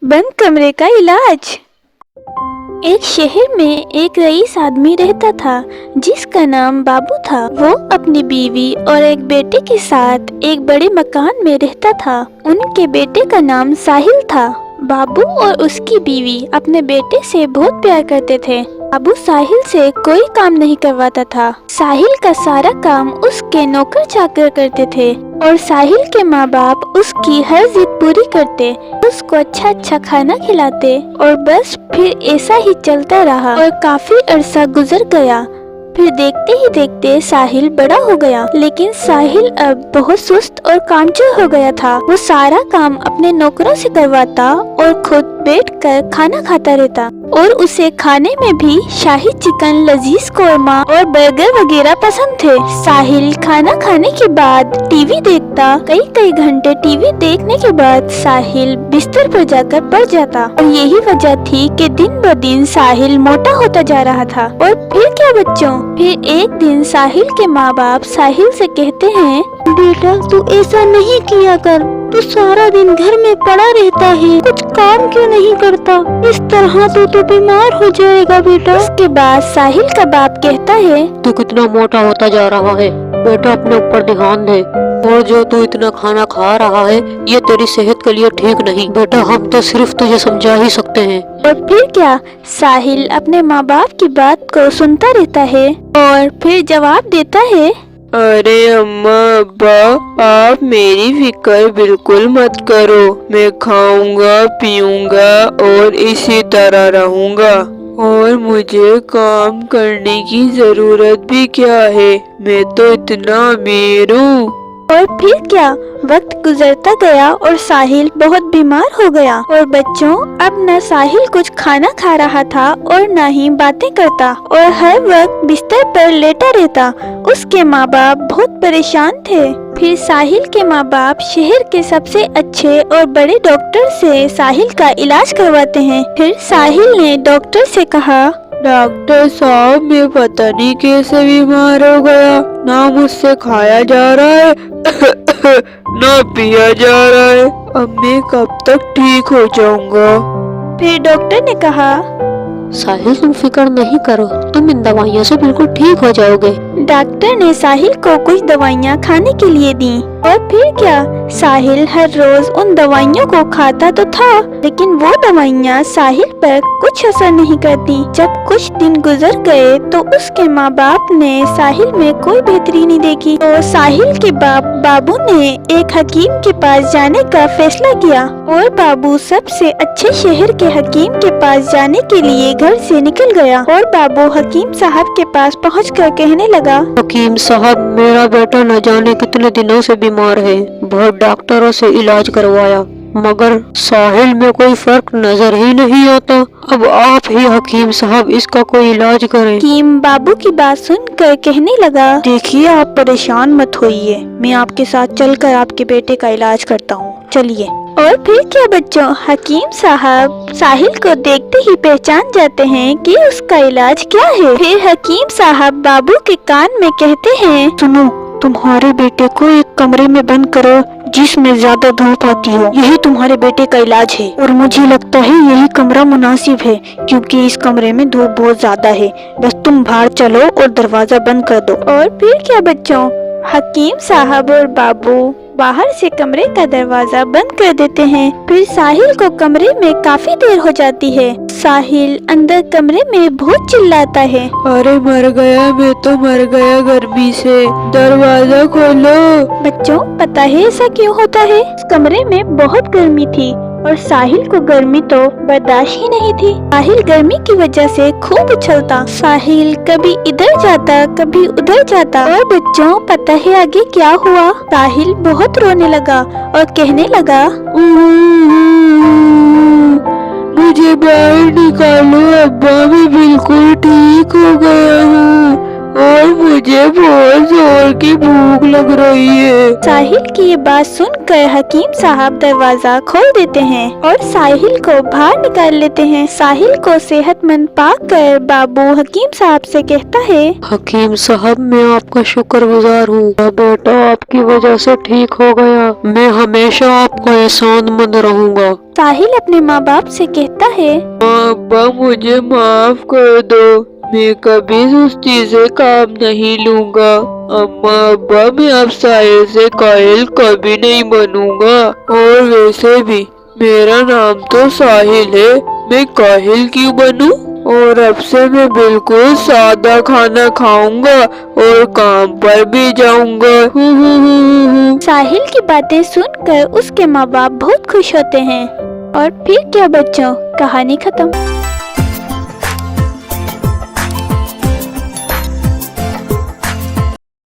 बंद कमरे का इलाज। एक शहर में एक रईस आदमी रहता था जिसका नाम बाबू था। वो अपनी बीवी और एक बेटे के साथ एक बड़े मकान में रहता था। उनके बेटे का नाम साहिल था। बाबू और उसकी बीवी अपने बेटे से बहुत प्यार करते थे। बाबू साहिल से कोई काम नहीं करवाता था। साहिल का सारा काम उसके नौकर चाकर करते थे और साहिल के माँ बाप उसकी हर जिद पूरी करते, उसको अच्छा अच्छा खाना खिलाते और बस फिर ऐसा ही चलता रहा और काफी अरसा गुजर गया। फिर देखते ही देखते साहिल बड़ा हो गया, लेकिन साहिल अब बहुत सुस्त और कामचोर हो गया था। वो सारा काम अपने नौकरों से करवाता और खुद बैठकर खाना खाता रहता और उसे खाने में भी शाही चिकन, लजीज कोरमा और बर्गर वगैरह पसंद थे। साहिल खाना खाने के बाद टीवी देखता। कई कई घंटे टीवी देखने के बाद साहिल बिस्तर पर जाकर पड़ जाता और यही वजह थी कि दिन ब दिन साहिल मोटा होता जा रहा था। और फिर क्या बच्चों, फिर एक दिन साहिल के माँ बाप साहिल से कहते हैं, बेटा तू ऐसा नहीं किया कर, तू सारा दिन घर में पड़ा रहता है, कुछ काम क्यों नहीं करता, इस तरह तो तू बीमार हो जाएगा बेटा। उसके बाद साहिल का बाप कहता है, तू कितना मोटा होता जा रहा है बेटा, अपने ऊपर ध्यान दे, और जो तू इतना खाना खा रहा है ये तेरी सेहत के लिए ठीक नहीं बेटा, हम तो सिर्फ तुझे समझा ही सकते हैं। और फिर क्या, साहिल अपने माँ बाप की बात को सुनता रहता है और फिर जवाब देता है, अरे अम्मा अब्बा आप मेरी फिक्र बिल्कुल मत करो, मैं खाऊंगा पीऊंगा और इसी तरह रहूंगा और मुझे काम करने की जरूरत भी क्या है, मैं तो इतना अमीर हूँ। और फिर क्या, वक्त गुजरता गया और साहिल बहुत बीमार हो गया। और बच्चों, अब न साहिल कुछ खाना खा रहा था और न ही बातें करता और हर वक्त बिस्तर पर लेटा रहता। उसके माँ बाप बहुत परेशान थे। फिर साहिल के माँ बाप शहर के सबसे अच्छे और बड़े डॉक्टर से साहिल का इलाज करवाते हैं। फिर साहिल ने डॉक्टर से कहा, डॉक्टर साहब मैं पता नहीं कैसे बीमार हो गया, ना मुझसे खाया जा रहा है ना पिया जा रहा है, अब मैं कब तक ठीक हो जाऊंगा। फिर डॉक्टर ने कहा, साहिल तुम फिक्र नहीं करो, तुम इन दवाइयों से बिल्कुल ठीक हो जाओगे। डॉक्टर ने साहिल को कुछ दवाइयाँ खाने के लिए दी। और फिर क्या, साहिल हर रोज उन दवाइयों को खाता तो था, लेकिन वो दवाइयाँ साहिल पर कुछ असर नहीं करती। जब कुछ दिन गुजर गए तो उसके माँ बाप ने साहिल में कोई बेहतरी नहीं देखी और साहिल के बाप बाबू ने एक हकीम के पास जाने का फैसला किया। और बाबू सबसे अच्छे शहर के हकीम के पास जाने के लिए घर से निकल गया और बाबू हकीम साहब के पास पहुंचकर कहने लगा, हकीम साहब मेरा बेटा न जाने कितने दिनों से बीमार है, बहुत डॉक्टरों से इलाज करवाया मगर साहिल में कोई फर्क नजर ही नहीं आता, अब आप ही हकीम साहब इसका कोई इलाज करें। हकीम बाबू की बात सुनकर कहने लगा, देखिए आप परेशान मत होइए, मैं आपके साथ चलकर आपके बेटे का इलाज करता हूँ, चलिए। और फिर क्या बच्चों, हकीम साहब साहिल को देखते ही पहचान जाते हैं कि उसका इलाज क्या है। फिर हकीम साहब बाबू के कान में कहते हैं, सुनो, तुम्हारे बेटे को एक कमरे में बंद करो जिसमें ज्यादा धूप आती हो, यही तुम्हारे बेटे का इलाज है। और मुझे लगता है यही कमरा मुनासिब है क्योंकि इस कमरे में धूप बहुत ज्यादा है, बस तुम बाहर चलो और दरवाजा बंद कर दो। और फिर क्या बच्चों, हकीम साहब और बाबू बाहर से कमरे का दरवाजा बंद कर देते हैं। फिर साहिल को कमरे में काफी देर हो जाती है। साहिल अंदर कमरे में बहुत चिल्लाता है, अरे मर गया, मैं तो मर गया गर्मी से, दरवाजा खोलो। बच्चों पता है ऐसा क्यों होता है? इस कमरे में बहुत गर्मी थी और साहिल को गर्मी तो बर्दाश्त ही नहीं थी। साहिल गर्मी की वजह से खूब उछलता। साहिल कभी इधर जाता कभी उधर जाता। और बच्चों पता है आगे क्या हुआ? साहिल बहुत रोने लगा और कहने लगा, मुझे बाहर निकालो अब्बा, मैं बिल्कुल ठीक हो गया हूँ और मुझे बहुत जोर की भूख लग रही है। साहिल की ये बात सुनकर हकीम साहब दरवाजा खोल देते हैं और साहिल को बाहर निकाल लेते हैं। साहिल को सेहतमंद पाकर बाबू हकीम साहब से कहता है, हकीम साहब मैं आपका शुक्रगुजार हूँ, बेटा आपकी वजह से ठीक हो गया, मैं हमेशा आपका एहसानमंद रहूँगा। साहिल अपने माँ बाप से कहता है, माँ अब्बा मुझे माफ कर दो, मैं कभी सुस्ती से काम नहीं लूंगा। अम्मा अब्बा मैं अब साहिल से काहिल कभी नहीं बनूंगा। और वैसे भी मेरा नाम तो साहिल है, मैं काहिल क्यों बनूं? और अब से मैं बिल्कुल सादा खाना खाऊंगा और काम पर भी जाऊंगा। साहिल की बातें सुनकर उसके माँ बाप बहुत खुश होते हैं। और फिर क्या बच्चों, कहानी खत्म।